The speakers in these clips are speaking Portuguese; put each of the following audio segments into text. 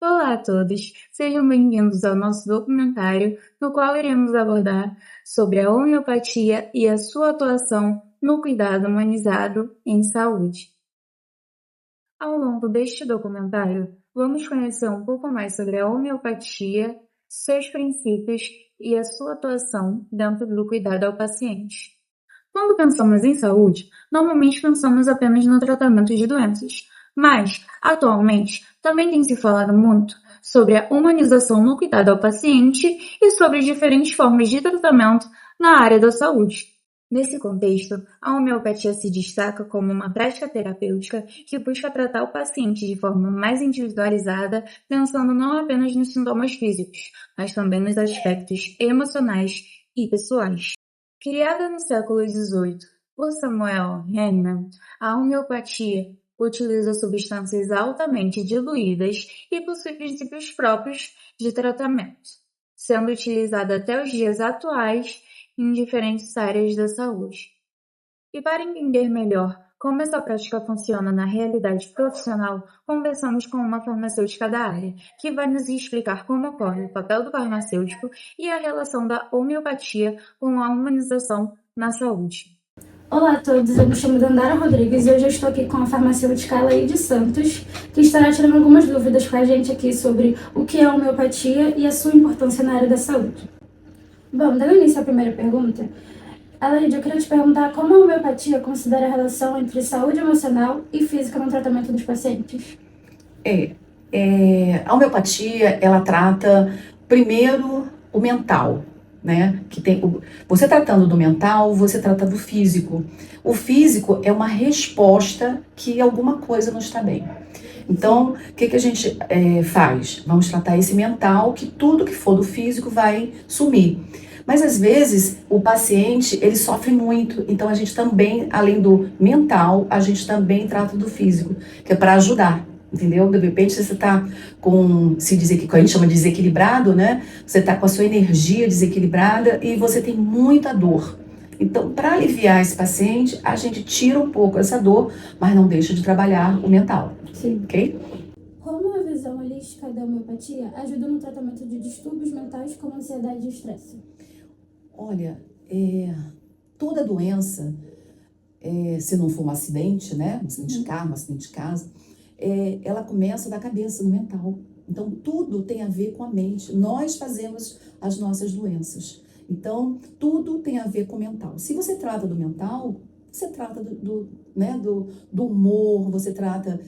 Olá a todos, sejam bem-vindos ao nosso documentário, no qual iremos abordar sobre a homeopatia e a sua atuação no cuidado humanizado em saúde. Ao longo deste documentário, vamos conhecer um pouco mais sobre a homeopatia, seus princípios e a sua atuação dentro do cuidado ao paciente. Quando pensamos em saúde, normalmente pensamos apenas no tratamento de doenças, mas, atualmente, também tem se falado muito sobre a humanização no cuidado ao paciente e sobre diferentes formas de tratamento na área da saúde. Nesse contexto, a homeopatia se destaca como uma prática terapêutica que busca tratar o paciente de forma mais individualizada, pensando não apenas nos sintomas físicos, mas também nos aspectos emocionais e pessoais. Criada no século XVIII por Samuel Hahnemann, a homeopatia utiliza substâncias altamente diluídas e possui princípios próprios de tratamento, sendo utilizada até os dias atuais em diferentes áreas da saúde. E para entender melhor como essa prática funciona na realidade profissional, conversamos com uma farmacêutica da área, que vai nos explicar como ocorre o papel do farmacêutico e a relação da homeopatia com a humanização na saúde. Olá a todos, eu me chamo Dandara Rodrigues e hoje eu estou aqui com a farmacêutica Alaide Santos, que estará tirando algumas dúvidas com a gente aqui sobre o que é a homeopatia e a sua importância na área da saúde. Bom, dando início à primeira pergunta, Alaide, eu queria te perguntar como a homeopatia considera a relação entre saúde emocional e física no tratamento dos pacientes. A homeopatia, ela trata primeiro o mental, né? Você tratando do mental, você trata do físico. O físico é uma resposta que alguma coisa não está bem. Então, o que a gente faz? Vamos tratar esse mental, que tudo que for do físico vai sumir. Mas às vezes o paciente, ele sofre muito, então a gente também, além do mental, a gente também trata do físico, que é para ajudar. Entendeu? De repente você está com, que a gente chama de desequilibrado, né? Você está com a sua energia desequilibrada e você tem muita dor. Então, para aliviar esse paciente, a gente tira um pouco essa dor, mas não deixa de trabalhar o mental. Sim. Ok? Como a visão holística da homeopatia ajuda no tratamento de distúrbios mentais como ansiedade e estresse? Olha, toda doença, se não for um acidente, né? Um acidente de carro, um acidente de casa, ela começa da cabeça, do mental. Então, tudo tem a ver com a mente. Nós fazemos as nossas doenças. Então, tudo tem a ver com o mental. Se você trata do mental, você trata do humor, você trata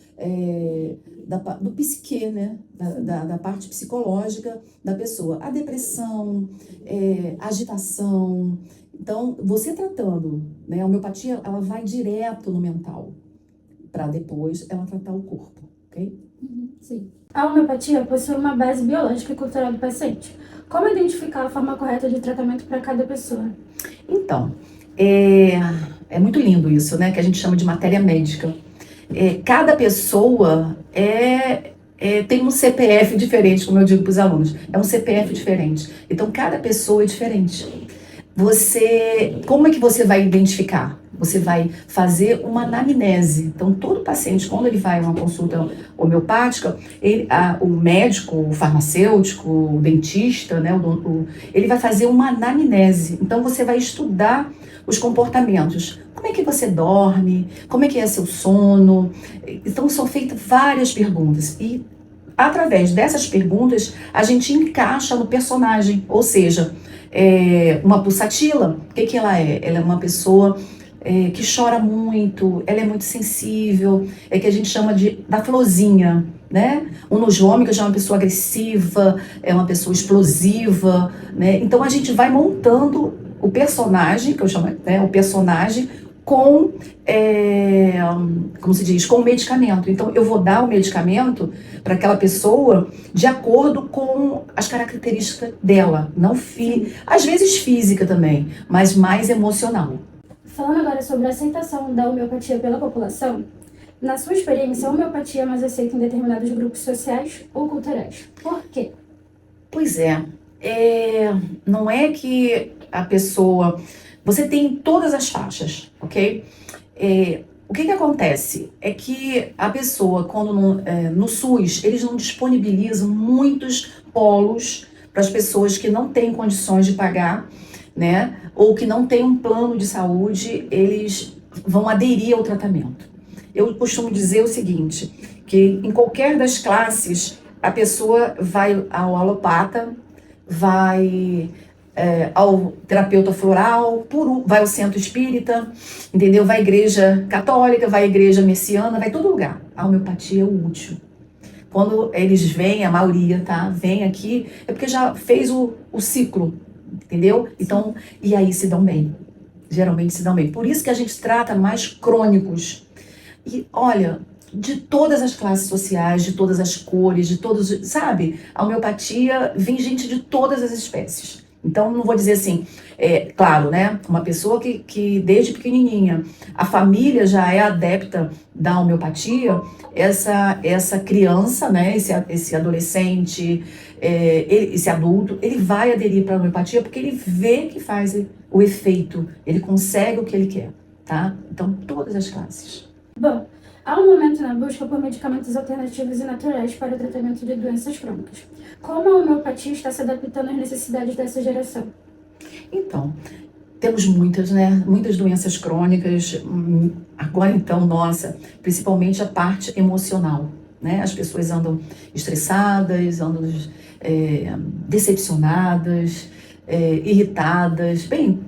do psique, né? Da parte psicológica da pessoa. A depressão, a agitação. Então, você tratando, né? A homeopatia, ela vai direto no mental, para depois ela tratar o corpo, ok? Sim. A homeopatia possui uma base biológica e cultural do paciente. Como identificar a forma correta de tratamento para cada pessoa? Então, é muito lindo isso, né? Que a gente chama de matéria médica. Cada pessoa tem um CPF diferente, como eu digo para os alunos. É um CPF diferente. Então, cada pessoa é diferente. Como é que você vai identificar? Você vai fazer uma anamnese. Então, todo paciente, quando ele vai a uma consulta homeopática, o médico, o farmacêutico, o dentista, né, ele vai fazer uma anamnese. Então, você vai estudar os comportamentos. Como é que você dorme? Como é que é seu sono? Então, são feitas várias perguntas. E, através dessas perguntas, a gente encaixa no personagem. Ou seja, uma pulsatila, o que ela é? Ela é uma pessoa que chora muito, ela é muito sensível, que a gente chama da florzinha, né? Um nojômico já é uma pessoa agressiva, é uma pessoa explosiva, né? Então a gente vai montando o personagem, que eu chamo, né, o personagem com, como se diz, com o medicamento. Então eu vou dar o medicamento para aquela pessoa de acordo com as características dela, às vezes física também, mas mais emocional. Falando agora sobre a aceitação da homeopatia pela população, na sua experiência, a homeopatia é mais aceita em determinados grupos sociais ou culturais? Por quê? Pois não é que a pessoa... Você tem todas as faixas, ok? O que acontece é que a pessoa, quando no SUS, eles não disponibilizam muitos polos para as pessoas que não têm condições de pagar, né? Ou que não têm um plano de saúde, eles vão aderir ao tratamento. Eu costumo dizer o seguinte, que em qualquer das classes, a pessoa vai ao alopata, vai ao terapeuta floral, vai ao centro espírita, entendeu? Vai à igreja católica, vai à igreja messiana, vai em todo lugar. A homeopatia é o útil. Quando eles vêm, a maioria, tá? Vem aqui, é porque já fez o ciclo, entendeu? Então, e aí se dão bem. Geralmente se dão bem. Por isso que a gente trata mais crônicos. E olha, de todas as classes sociais, de todas as cores, de todos, sabe? A homeopatia vem gente de todas as espécies. Então, não vou dizer assim, claro, né? Uma pessoa que desde pequenininha, a família já é adepta da homeopatia, essa criança, né? Esse adolescente, esse adulto, ele vai aderir para a homeopatia porque ele vê que faz o efeito, ele consegue o que ele quer, tá? Então, todas as classes. Bom, há um momento na busca por medicamentos alternativos e naturais para o tratamento de doenças crônicas. Como a homeopatia está se adaptando às necessidades dessa geração? Então, temos muitas, né? Muitas doenças crônicas. Agora, então, nossa, principalmente a parte emocional, né? As pessoas andam estressadas, andam decepcionadas, irritadas. Bem,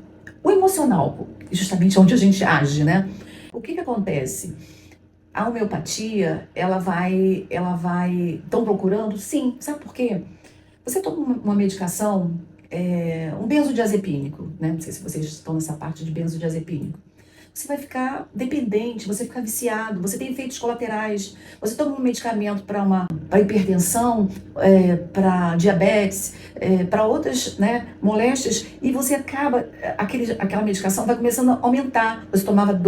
o emocional, justamente onde a gente age, né? O que acontece? A homeopatia, ela vai, estão procurando? Sim, sabe por quê? Você toma uma medicação, um benzodiazepínico, né? Não sei se vocês estão nessa parte de benzodiazepínico. Você vai ficar dependente, você vai ficar viciado, você tem efeitos colaterais. Você toma um medicamento para hipertensão, para diabetes, para outras, né, moléstias, e você acaba, aquela medicação vai começando a aumentar. Você tomava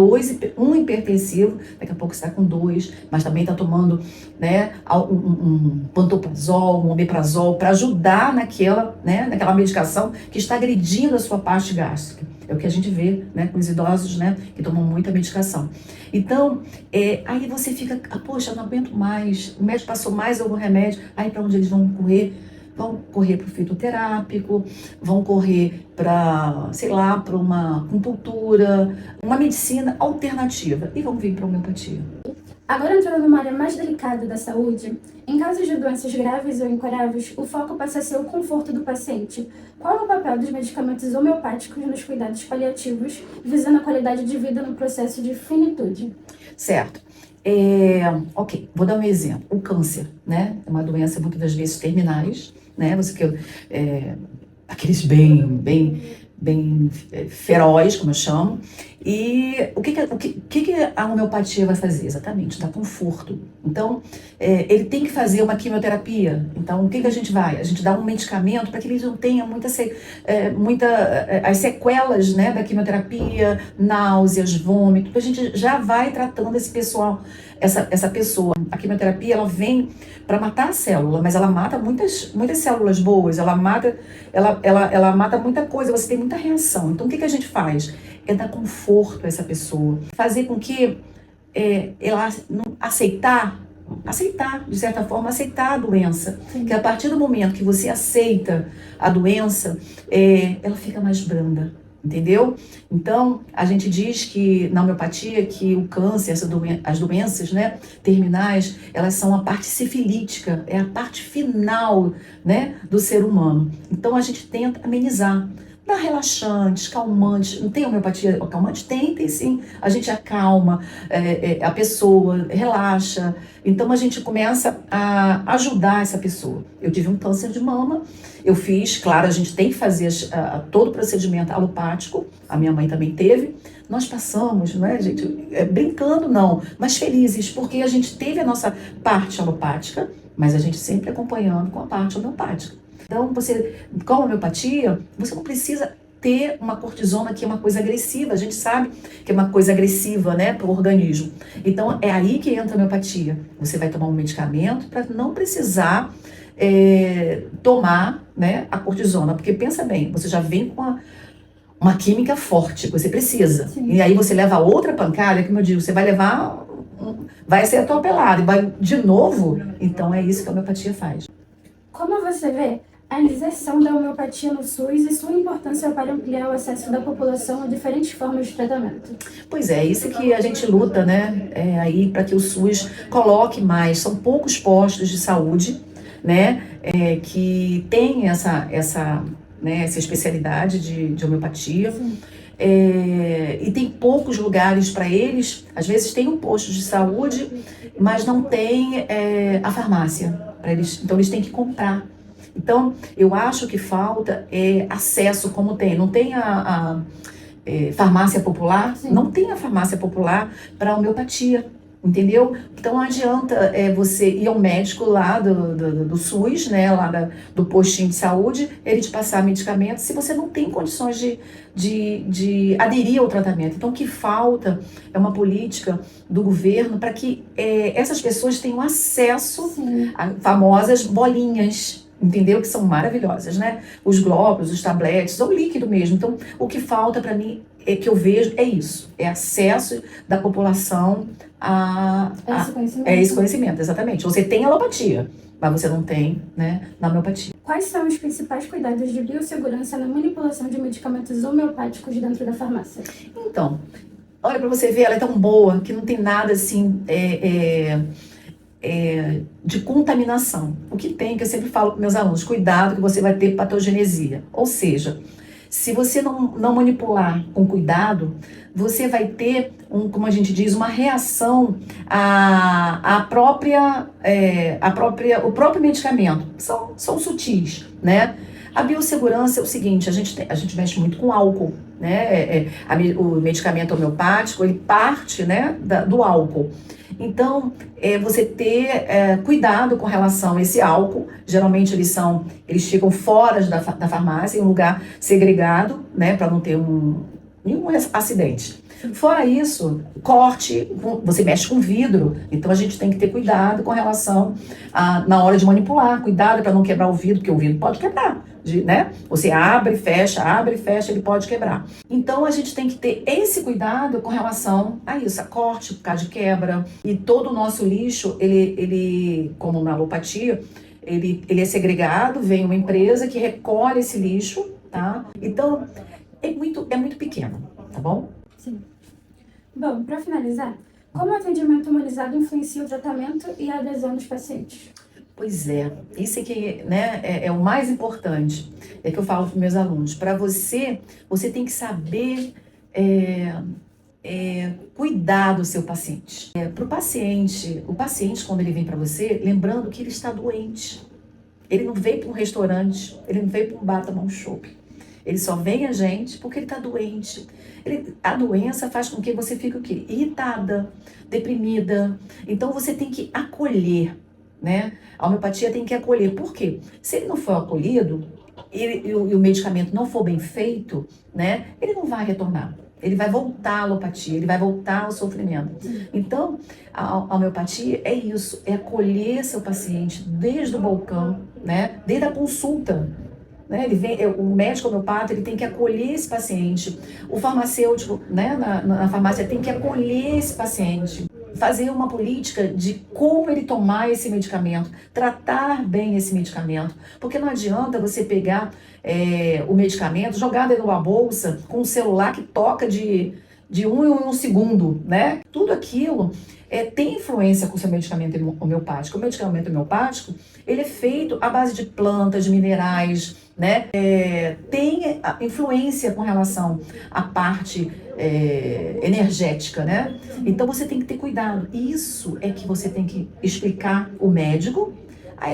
um hipertensivo, daqui a pouco você está com 2, mas também está tomando, né, um pantoprazol, um omeprazol, para ajudar naquela medicação que está agredindo a sua parte gástrica. É o que a gente vê, né, com os idosos, né, que tomam muita medicação. Então, aí você fica, poxa, eu não aguento mais, o médico passou mais algum remédio, aí para onde eles vão correr? Vão correr para o fitoterápico, vão correr para, sei lá, para uma acupuntura, uma medicina alternativa, e vão vir para a homeopatia. Agora, entrando numa área mais delicada da saúde, em casos de doenças graves ou incuráveis, o foco passa a ser o conforto do paciente. Qual é o papel dos medicamentos homeopáticos nos cuidados paliativos, visando a qualidade de vida no processo de finitude? Certo. Ok, vou dar um exemplo. O câncer, né? É uma doença muitas das vezes terminais, né? Aqueles bem feroz, como eu chamo. E o que a homeopatia vai fazer? Exatamente, dar conforto. Então, ele tem que fazer uma quimioterapia. Então, o que a gente vai? A gente dá um medicamento para que eles não tenham as sequelas, né, da quimioterapia, náuseas, vômito. A gente já vai tratando esse pessoal, essa pessoa. A quimioterapia, ela vem para matar a célula, mas ela mata muitas células boas, ela mata muita coisa, você tem muita reação. Então, o que a gente faz? É dar conforto a essa pessoa, fazer com que ela aceitar, de certa forma, aceitar a doença. Sim. Que a partir do momento que você aceita a doença, ela fica mais branda, entendeu? Então, a gente diz que na homeopatia que o câncer, as doenças, né, terminais, elas são a parte sifilítica, é a parte final, né, do ser humano. Então, a gente tenta amenizar. Dá relaxantes, calmantes. Não tem homeopatia calmante? Tem sim. A gente acalma a pessoa, relaxa. Então a gente começa a ajudar essa pessoa. Eu tive um câncer de mama, eu fiz, claro, a gente tem que fazer todo o procedimento alopático, a minha mãe também teve. Nós passamos, não é, gente? Brincando não, mas felizes, porque a gente teve a nossa parte alopática, mas a gente sempre acompanhando com a parte homeopática. Então, com a homeopatia, você não precisa ter uma cortisona que é uma coisa agressiva. A gente sabe que é uma coisa agressiva, né, para o organismo. Então, é aí que entra a homeopatia. Você vai tomar um medicamento para não precisar tomar, né, a cortisona. Porque, pensa bem, você já vem com uma química forte, você precisa. Sim. E aí você leva outra pancada, como eu digo, você vai levar, vai ser atropelado, e vai de novo. Então é isso que a homeopatia faz. Como você vê a inserção da homeopatia no SUS e sua importância para ampliar o acesso da população a diferentes formas de tratamento? Pois é, isso que a gente luta, né? Aí para que o SUS coloque mais. São poucos postos de saúde, né? Que tem essa especialidade de homeopatia. E tem poucos lugares para eles. Às vezes tem um posto de saúde, mas não tem a farmácia para eles. Então eles têm que comprar. Então eu acho que falta acesso, como tem. Não tem a farmácia popular. Sim. Não tem a farmácia popular para homeopatia. Entendeu? Então não adianta você ir ao médico lá do SUS, né, lá do postinho de saúde, ele te passar medicamento, se você não tem condições de aderir ao tratamento. Então o que falta é uma política do governo para que essas pessoas tenham acesso a famosas bolinhas, entendeu? Que são maravilhosas, né? Os glóbulos, os tabletes, ou líquido mesmo. Então o que falta para mim, que eu vejo, é isso, é acesso da população esse conhecimento, exatamente. Você tem alopatia, mas você não tem, né, na homeopatia. Quais são os principais cuidados de biossegurança na manipulação de medicamentos homeopáticos dentro da farmácia? Então, olha para você ver, ela é tão boa que não tem nada assim de contaminação. O que tem, que eu sempre falo para meus alunos, cuidado que você vai ter patogenesia. Ou seja, se você não manipular com cuidado, você vai ter, como a gente diz, uma reação o próprio medicamento. São sutis, né? A biossegurança é o seguinte, a gente mexe muito com álcool, né? O medicamento homeopático, ele parte, né, do álcool. Então, você ter cuidado com relação a esse álcool. Geralmente eles ficam fora da farmácia, em um lugar segregado, né, para não ter nenhum acidente. Fora isso, corte, você mexe com vidro, então a gente tem que ter cuidado com relação na hora de manipular, cuidado para não quebrar o vidro, porque o vidro pode quebrar, né? Você abre, fecha, ele pode quebrar. Então a gente tem que ter esse cuidado com relação a isso, a corte, por causa de quebra. E todo o nosso lixo, ele como na alopatia, ele é segregado, vem uma empresa que recolhe esse lixo, tá? Então é muito pequeno, tá bom? Sim. Bom, para finalizar, como o atendimento humanizado influencia o tratamento e a adesão dos pacientes? Pois é, isso aqui, né, é o mais importante, é que eu falo para meus alunos. Para você tem que saber cuidar do seu paciente. Para o paciente quando ele vem para você, lembrando que ele está doente. Ele não veio para um restaurante, ele não veio para um bar tomar um chopp. Ele só vem a gente porque ele está doente. A doença faz com que você fique o quê? Irritada, deprimida. Então você tem que acolher, né? A homeopatia tem que acolher. Por quê? Se ele não for acolhido e o medicamento não for bem feito, né? Ele não vai retornar. Ele vai voltar à alopatia, ele vai voltar ao sofrimento. Então, a homeopatia é isso, é acolher seu paciente desde o balcão, né? Desde a consulta. Né? O médico homeopata, ele tem que acolher esse paciente. O farmacêutico, né, na farmácia, tem que acolher esse paciente. Fazer uma política de como ele tomar esse medicamento, tratar bem esse medicamento. Porque não adianta você pegar o medicamento, jogar dentro de uma bolsa com um celular que toca de 1 em 1 segundo, né? Tudo aquilo tem influência com o seu medicamento homeopático. O medicamento homeopático, ele é feito à base de plantas, de minerais, né? Tem influência com relação à parte energética, né? Então você tem que ter cuidado. Isso é que você tem que explicar o médico.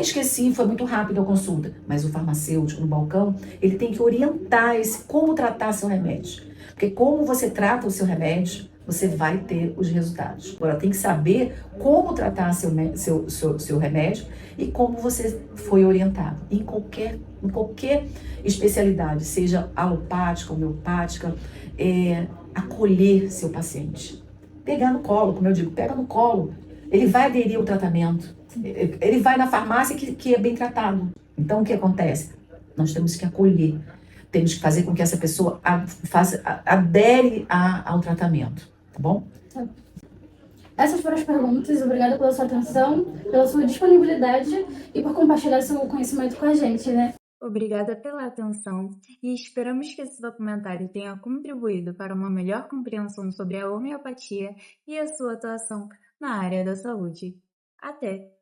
Esqueci, foi muito rápido a consulta. Mas o farmacêutico no balcão, ele tem que orientar como tratar seu remédio. Porque como você trata o seu remédio, você vai ter os resultados. Agora, tem que saber como tratar seu remédio e como você foi orientado. Em qualquer especialidade, seja alopática, homeopática, acolher seu paciente. Pegar no colo, como eu digo, pega no colo. Ele vai aderir ao tratamento. Ele vai na farmácia que é bem tratado. Então, o que acontece? Nós temos que acolher. temos que fazer com que essa pessoa adere ao tratamento, tá bom? Essas foram as perguntas. Obrigada pela sua atenção, pela sua disponibilidade e por compartilhar seu conhecimento com a gente, né? Obrigada pela atenção e esperamos que esse documentário tenha contribuído para uma melhor compreensão sobre a homeopatia e a sua atuação na área da saúde. Até!